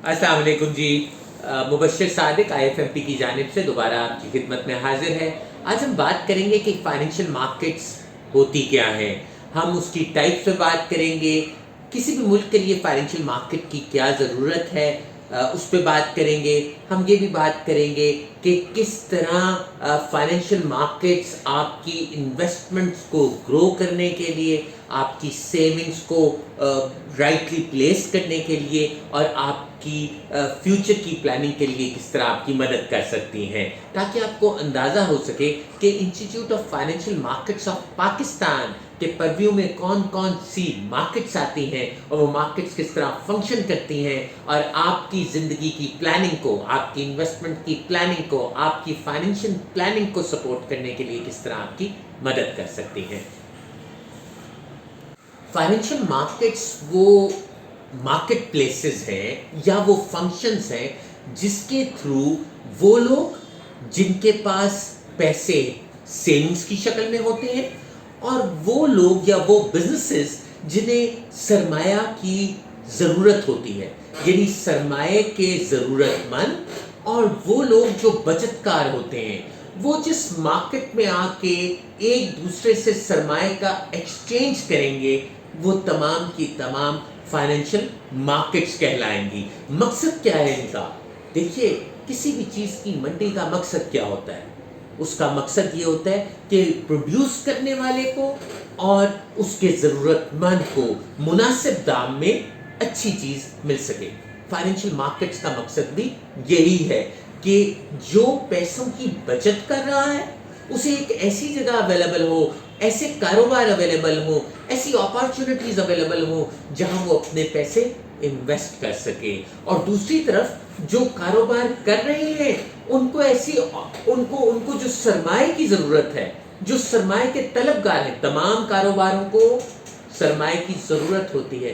अस्सलाम वालेकुम जी। मुबश्शिर सादिक IFMP की जानिब से दोबारा आपकी खिदमत में हाजिर है। आज हम बात करेंगे कि फाइनेंशियल मार्केट्स होती क्या हैं, हम उसकी टाइप्स पे बात करेंगे, किसी भी मुल्क के लिए फाइनेंशियल मार्केट की क्या ज़रूरत है उस पर बात करेंगे। हम ये भी बात करेंगे कि किस तरह फाइनेंशियल मार्केट्स आपकी इन्वेस्टमेंट्स को ग्रो करने के लिए, आपकी सेविंग्स को राइटली प्लेस करने के लिए और आपकी फ्यूचर की प्लानिंग के लिए किस तरह आपकी मदद कर सकती हैं, ताकि आपको अंदाज़ा हो सके कि institute of financial markets of Pakistan के परव्यू में कौन कौन सी मार्केट्स आती हैं और वो मार्केट्स किस तरह फंक्शन करती हैं और आपकी ज़िंदगी की प्लानिंग को, आपकी इन्वेस्टमेंट की प्लानिंग को, आपकी फाइनेंशियल प्लानिंग को सपोर्ट करने के लिए किस तरह आपकी मदद कर सकती हैं। फाइनेंशियल मार्केट्स वो मार्केट प्लेसेस हैं या वो फंक्शंस हैं जिसके थ्रू वो लोग जिनके पास पैसे सेविंग्स की शक्ल में होते हैं और वो लोग या वो बिजनेसेस जिन्हें सरमाया की ज़रूरत होती है, यानी सरमाए के ज़रूरतमंद और वो लोग जो बचतकार होते हैं, वो जिस मार्केट में आके एक दूसरे से सरमाए का एक्सचेंज करेंगे, वो तमाम की तमाम फाइनेंशियल मार्केट्स कहलाएंगी। मकसद क्या है इनका? देखिए, किसी भी चीज़ की मंडी का मकसद क्या होता है? उसका मकसद ये होता है कि प्रोड्यूस करने वाले को और उसके ज़रूरतमंद को मुनासिब दाम में अच्छी चीज़ मिल सके। फाइनेंशियल मार्केट्स का मकसद भी यही है कि जो पैसों की बचत कर रहा है उसे एक ऐसी जगह अवेलेबल हो, ऐसे कारोबार अवेलेबल हो, ऐसी अपॉर्चुनिटीज़ अवेलेबल हो जहां वो अपने पैसे इन्वेस्ट कर सके, और दूसरी तरफ जो कारोबार कर रहे हैं उनको ऐसी उनको उनको जो सरमाए की ज़रूरत है, जो सरमाए के तलबगार हैं, तमाम कारोबारों को सरमाए की ज़रूरत होती है,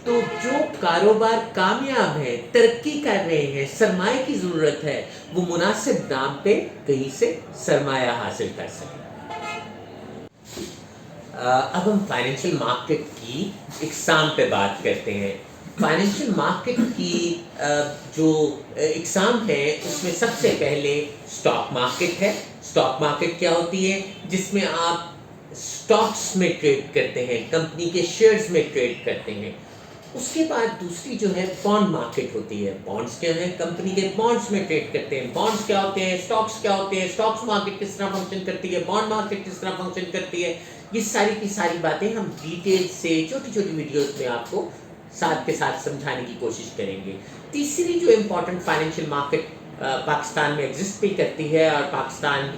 तो जो कारोबार कामयाब है, तरक्की कर रहे हैं, सरमाए की ज़रूरत है, वो मुनासिब दाम पे कहीं से सरमाया हासिल कर सकें। अब हम फाइनेंशियल मार्केट की इकसाम पे बात करते हैं। फाइनेंशियल मार्केट की जो इकसाम है उसमें सबसे पहले स्टॉक मार्केट है। स्टॉक मार्केट क्या होती है? जिसमें आप स्टॉक्स में ट्रेड करते हैं, कंपनी के शेयर्स में ट्रेड करते हैं। उसके बाद दूसरी जो है बॉन्ड मार्केट होती है। बॉन्ड्स क्या है? कंपनी के बॉन्ड्स में ट्रेड करते हैं। बॉन्ड्स क्या होते हैं? स्टॉक्स क्या होते हैं? स्टॉक्स मार्केट किस तरह फंक्शन करती है? बॉन्ड मार्केट किस तरह फंक्शन करती है? ये सारी की सारी बातें हम डिटेल से छोटी छोटी वीडियोस में आपको साथ के साथ समझाने की कोशिश करेंगे। तीसरी जो इम्पोर्टेंट फाइनेंशियल मार्केट पाकिस्तान में एग्जिस्ट भी करती है और पाकिस्तान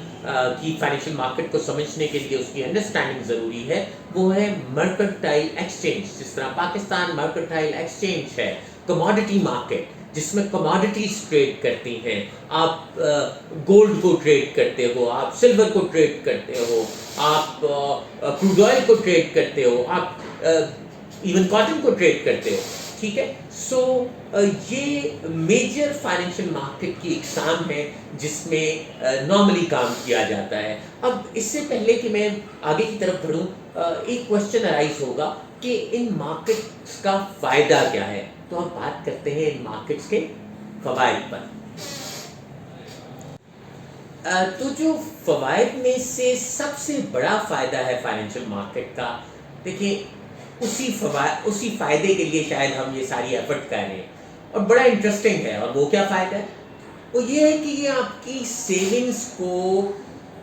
की फाइनेंशियल मार्केट को समझने के लिए उसकी अंडरस्टैंडिंग ज़रूरी है, वो है मर्केंटाइल एक्सचेंज। जिस तरह पाकिस्तान मर्केंटाइल एक्सचेंज है, कमोडिटी मार्केट जिसमें कमोडिटीज ट्रेड करती हैं, आप गोल्ड को ट्रेड करते हो, आप सिल्वर को ट्रेड करते हो, आप क्रूड ऑयल को ट्रेड करते हो, आप इवन कॉटन को ट्रेड करते हो, ठीक है। सो ये मेजर फाइनेंशियल मार्केट की इकसाम है जिसमें नॉर्मली काम किया जाता है। अब इससे पहले कि मैं आगे की तरफ बढ़ूँ, एक क्वेश्चन अराइज होगा कि इन मार्केट्स का फ़ायदा क्या है। तो हम बात करते हैं इन मार्केट्स के फ़वाइद पर। तो जो फ़वाइद में से सबसे बड़ा फ़ायदा है फाइनेंशियल मार्केट का, देखिए उसी फ़ायदे के लिए शायद हम ये सारी एफर्ट कर रहे हैं और बड़ा इंटरेस्टिंग है। और वो क्या फ़ायदा है? वो ये है कि ये आपकी सेविंग्स को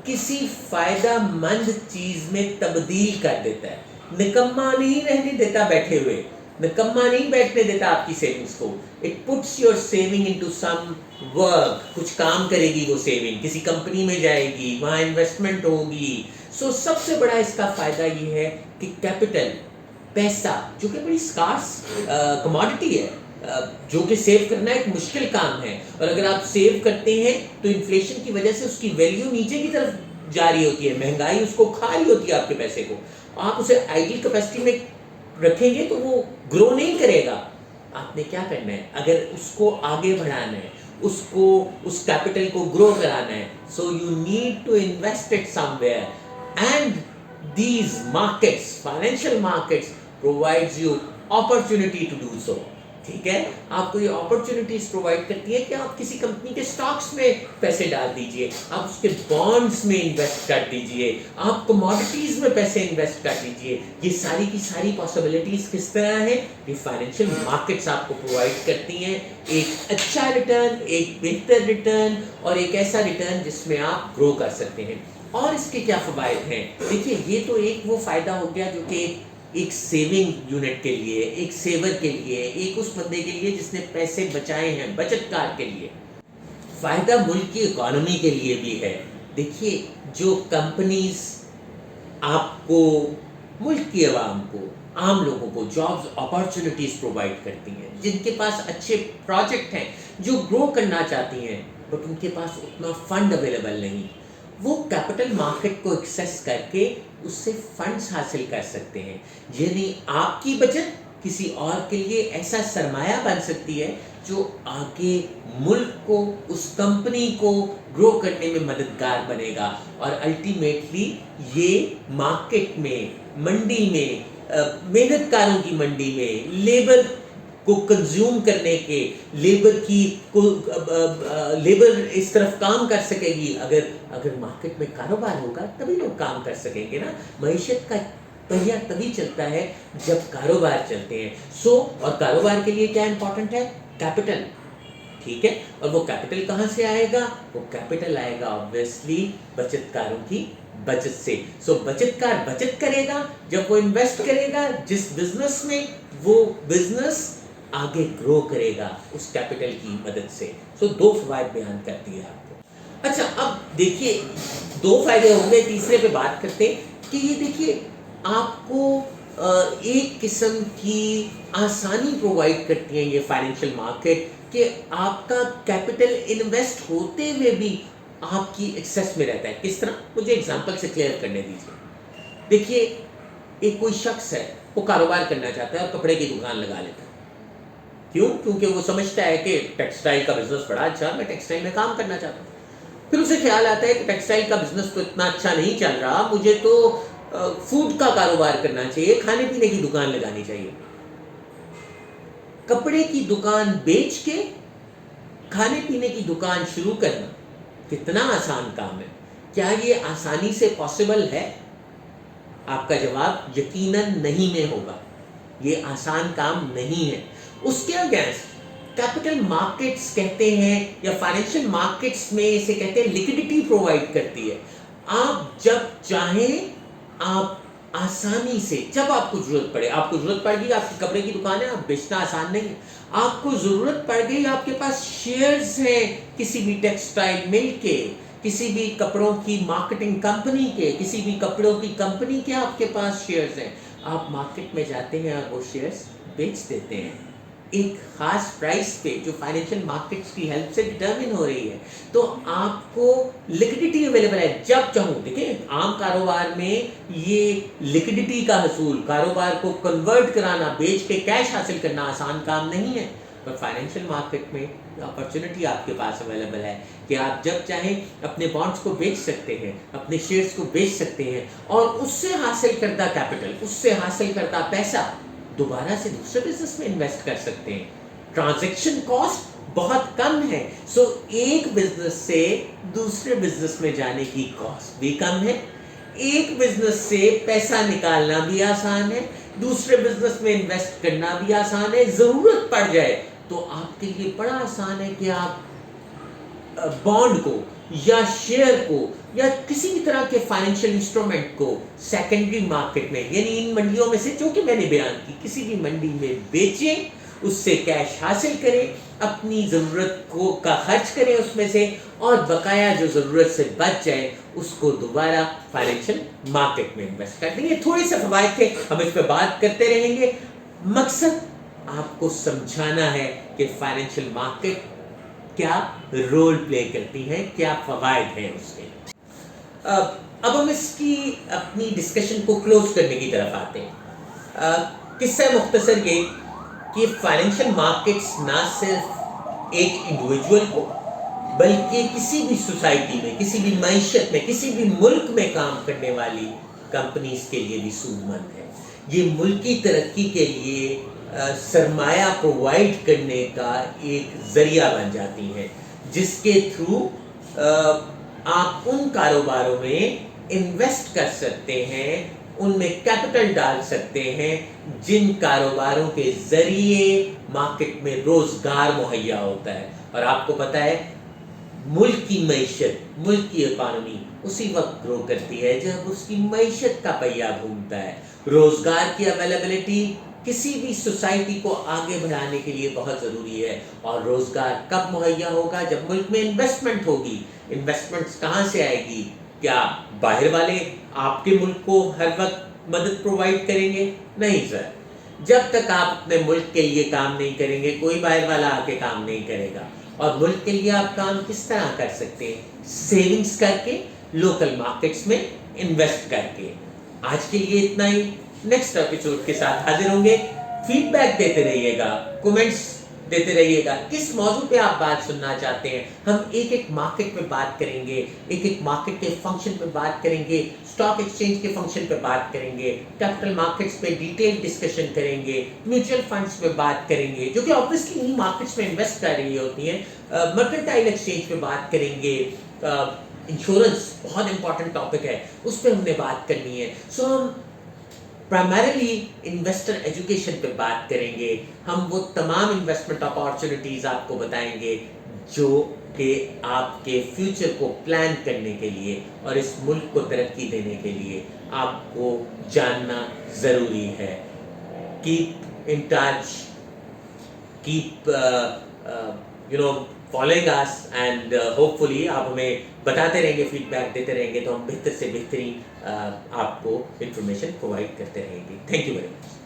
किसी फ़ायदा मंद चीज़ में तब्दील कर देता है। निकम्मा नहीं रहने देता बैठे हुए, निकम्मा नहीं बैठने देता आपकी सेविंग्स को। It puts your saving into some work, कुछ काम करेगी वो सेविंग, किसी कंपनी में जाएगी, वहाँ इन्वेस्टमेंट होगी। सो सबसे बड़ा इसका फ़ायदा ये है कि कैपिटल, पैसा, जो कि बड़ी स्कार्स कमोडिटी है, जो कि सेव करना एक मुश्किल काम है, और अगर आप सेव करते हैं तो इन्फ्लेशन की वजह से उसकी वैल्यू नीचे की तरफ जा रही होती है, महंगाई उसको खा रही होती है आपके पैसे को। आप उसे आइडियल कैपेसिटी में रखेंगे तो वो ग्रो नहीं करेगा। आपने क्या करना है? अगर उसको आगे बढ़ाना है, उसको उस कैपिटल को ग्रो कराना है, so you need to invest it somewhere and these markets, financial markets provides you opportunity to do so, ٹھیک ہے، آپ کو یہ اپرچونٹیز پرووائڈ کرتی ہے کہ آپ کسی کمپنی کے سٹاکس میں پیسے ڈال دیجئے، آپ اس کے بانڈز میں انویسٹ کر دیجئے، آپ کموڈیٹیز میں پیسے انویسٹ کر دیجئے. یہ ساری کی ساری پاسبلٹیز کس طرح ہیں؟ یہ فائنینشیل مارکیٹس آپ کو پرووائڈ کرتی ہیں ایک اچھا ریٹرن، ایک بہتر ریٹرن، اور ایک ایسا ریٹرن جس میں آپ گرو کر سکتے ہیں. اور اس کے کیا فوائد ہیں؟ دیکھیے، یہ تو ایک وہ فائدہ ہو گیا جو کہ ایک سیونگ یونٹ کے لیے، ایک سیور کے لیے، ایک اس بندے کے لیے جس نے پیسے بچائے ہیں، بچت کار کے لیے. فائدہ ملک کی اکانومی کے لیے بھی ہے. دیکھیے، جو کمپنیز آپ کو، ملک کی عوام کو، عام لوگوں کو جابز اپارچونٹیز پرووائڈ کرتی ہیں، جن کے پاس اچھے پروجیکٹ ہیں، جو گرو کرنا چاہتی ہیں بٹ ان کے پاس اتنا فنڈ اویلیبل نہیں، وہ کیپٹل مارکیٹ کو ایکسیس کر کے اس سے فنڈز حاصل کر سکتے ہیں. یعنی آپ کی بچت کسی اور کے لیے ایسا سرمایہ بن سکتی ہے جو آگے ملک کو، اس کمپنی کو گرو کرنے میں مددگار بنے گا. اور الٹیمیٹلی یہ مارکیٹ میں، منڈی میں، محنت کاروں کی منڈی میں، لیبر کو کنزیوم کرنے کے، لیبر اس طرف کام کر سکے گی. اگر مارکیٹ میں کاروبار ہوگا تبھی لوگ کام کر سکیں گے نا. معیشت کا پہیہ تبھی چلتا ہے جب کاروبار چلتے ہیں. اور کاروبار کے لیے کیا امپورٹنٹ ہے؟ کیپٹل. ٹھیک ہے، اور وہ کیپٹل کہاں سے آئے گا؟ وہ کیپٹل آئے گا obviously بچت کاروں کی بچت سے. بچت کار بچت کرے گا جب وہ انویسٹ کرے گا جس بزنس میں، وہ بزنس آگے گرو کرے گا اس کیپٹل کی مدد سے. دو فوائد بیان کر دیے آپ کو. اچھا، اب دیکھیے، دو فائدے ہوں گے، تیسرے پہ بات کرتے ہیں کہ یہ دیکھیے آپ کو ایک قسم کی آسانی پرووائڈ کرتی ہیں یہ فائنینشیل مارکیٹ کہ آپ کا کیپٹل انویسٹ ہوتے ہوئے بھی آپ کی ایکسیس میں رہتا ہے. کس طرح؟ مجھے اگزامپل سے کلیئر کرنے دیجیے. دیکھیے، ایک کوئی شخص ہے، وہ کاروبار کرنا چاہتا ہے اور کپڑے کی دکان لگا لیتا ہے. کیوں؟ کیونکہ وہ سمجھتا ہے کہ ٹیکسٹائل کا بزنس بڑا اچھا، میں ٹیکسٹائل میں کام کرنا چاہتا ہوں. پھر اسے خیال آتا ہے کہ ٹیکسٹائل کا بزنس تو اتنا اچھا نہیں چل رہا، مجھے تو فوڈ کا کاروبار کرنا چاہیے، کھانے پینے کی دکان لگانی چاہیے. کپڑے کی دکان بیچ کے کھانے پینے کی دکان شروع کرنا کتنا آسان کام ہے. کیا یہ آسانی سے پاسبل ہے؟ آپ کا جواب یقیناً نہیں میں ہوگا. یہ آسان کام نہیں ہے. اس کے اگینسٹ کیپٹل مارکیٹس کہتے ہیں، یا فائنینشیل مارکیٹس میں اسے کہتے ہیں لیکوڈیٹی پرووائڈ کرتی ہے. آپ جب چاہیں، آپ آسانی سے، جب آپ کو ضرورت پڑے، آپ کو ضرورت پڑ گئی، آپ کی کپڑے کی دکان ہے، آپ بیچنا آسان نہیں ہے، آپ کو ضرورت پڑ گئی، آپ کے پاس شیئرز ہیں کسی بھی ٹیکسٹائل مل کے، کسی بھی کپڑوں کی مارکیٹنگ کمپنی کے، کسی بھی کپڑوں کی کمپنی کے آپ کے پاس شیئرز ہیں، آپ مارکیٹ میں جاتے ہیں اور وہ شیئرز بیچ دیتے ہیں ایک خاص پرائس پہ جو فائنینشیل مارکیٹس کی ہیلپ سے ڈٹرمن ہو رہی ہے. تو آپ کو لیکوڈیٹی اویلیبل ہے جب چاہوں. دیکھیں، عام کاروبار میں یہ لیکوڈیٹی کا حصول، کاروبار کو کنورٹ کرانا، بیچ کے کیش حاصل کرنا آسان کام نہیں ہے. پر فائنینشیل مارکیٹ میں اپرچونٹی آپ کے پاس اویلیبل ہے کہ آپ جب چاہیں اپنے بانڈس کو بیچ سکتے ہیں، اپنے شیئرز کو بیچ سکتے ہیں، اور اس سے حاصل کردہ کیپٹل، اس سے حاصل کردہ پیسہ دوبارہ سے دوسرے بزنس میں انویسٹ کر سکتے ہیں. ٹرانزیکشن کاسٹ بہت کم ہے. ایک بزنس سے دوسرے بزنس میں جانے کی کاسٹ بھی کم ہے. ایک بزنس سے پیسہ نکالنا بھی آسان ہے، دوسرے بزنس میں انویسٹ کرنا بھی آسان ہے. ضرورت پڑ جائے تو آپ کے لیے بڑا آسان ہے کہ آپ بانڈ کو یا شیئر کو یا کسی بھی طرح کے فائنینشیل انسٹرومنٹ کو سیکنڈری مارکیٹ میں، یعنی ان منڈیوں میں سے جو کہ میں نے بیان کی، کسی بھی منڈی میں بیچیں، اس سے کیش حاصل کریں، اپنی ضرورت کو کا خرچ کریں اس میں سے، اور بقایا جو ضرورت سے بچ جائے اس کو دوبارہ فائنینشیل مارکیٹ میں انویسٹ کر دیں. یہ تھوڑے سے فوائد تھے، ہم اس پہ بات کرتے رہیں گے. مقصد آپ کو سمجھانا ہے کہ فائنینشیل مارکیٹ کیا رول پلے کرتی ہے، کیا فوائد ہیں اس کے. اب ہم اس کی اپنی ڈسکشن کو کلوز کرنے کی طرف آتے ہیں. قصہ مختصر یہ کہ فائنینشیل مارکیٹس نہ صرف ایک انڈیویجول کو بلکہ کسی بھی سوسائٹی میں، کسی بھی معیشت میں، کسی بھی ملک میں کام کرنے والی कंपनीज के लिए भी सूदमंद है। ये मुल्क की तरक्की के लिए सरमाया प्रोवाइड करने का एक ज़रिया बन जाती हैं, जिसके थ्रू आप उन कारोबारों में इन्वेस्ट कर सकते हैं, उनमें कैपिटल डाल सकते हैं जिन कारोबारों के ज़रिए मार्केट में रोज़गार मुहैया होता है। और आपको पता है मुल्क की मईशत, मुल्क की इकॉनमी उसी वक्त ग्रो करती है जब उसकी मईशत का पहिया घूमता है। रोज़गार की अवेलेबिलिटी किसी भी सोसाइटी को आगे बढ़ाने के लिए बहुत ज़रूरी है। और रोज़गार कब मुहैया होगा? जब मुल्क में इन्वेस्टमेंट होगी। इन्वेस्टमेंट्स कहाँ से आएगी? क्या बाहर वाले आपके मुल्क को हर वक्त मदद प्रोवाइड करेंगे? नहीं सर। जब तक आप अपने मुल्क के लिए काम नहीं करेंगे, कोई बाहर वाला आके काम नहीं करेगा। और मुल्क के लिए आप काम किस तरह कर सकते हैं? सेविंग्स करके, लोकल मार्केट्स में इन्वेस्ट करके। आज के लिए इतना ही। नेक्स्ट एपिसोड के साथ हाजिर होंगे। फीडबैक देते रहिएगा, कमेंट्स देते रहिएगा, किस मौजू पे आप बात सुनना चाहते हैं। हम एक एक मार्केट पे बात करेंगे, एक एक मार्केट के फंक्शन पे बात करेंगे, स्टॉक एक्सचेंज के फंक्शन पे बात करेंगे, कैपिटल मार्केट्स पे डिटेल डिस्कशन करेंगे, म्यूचुअल फंड्स पे बात करेंगे जो कि ऑब्वियसली इन्हीं मार्केट्स में इन्वेस्ट कर रही होती हैं, मर्केंटाइल एक्सचेंज पे बात करेंगे, इंश्योरेंस बहुत इंपॉर्टेंट टॉपिक है, उस पर हमने बात करनी है। सो हम प्राइमरीली इन्वेस्टर एजुकेशन पे बात करेंगे। हम वो तमाम इन्वेस्टमेंट अपॉर्चुनिटीज़ आपको बताएंगे जो कि आपके फ्यूचर को प्लान करने के लिए और इस मुल्क को तरक्की देने के लिए आपको जानना ज़रूरी है। Keep in touch, keep following us and hopefully आप हमें बताते रहेंगे, फीडबैक देते रहेंगे तो हम बेहतर से बेहतरीन आपको इन्फॉर्मेशन प्रोवाइड करते रहेंगे। Thank you very much.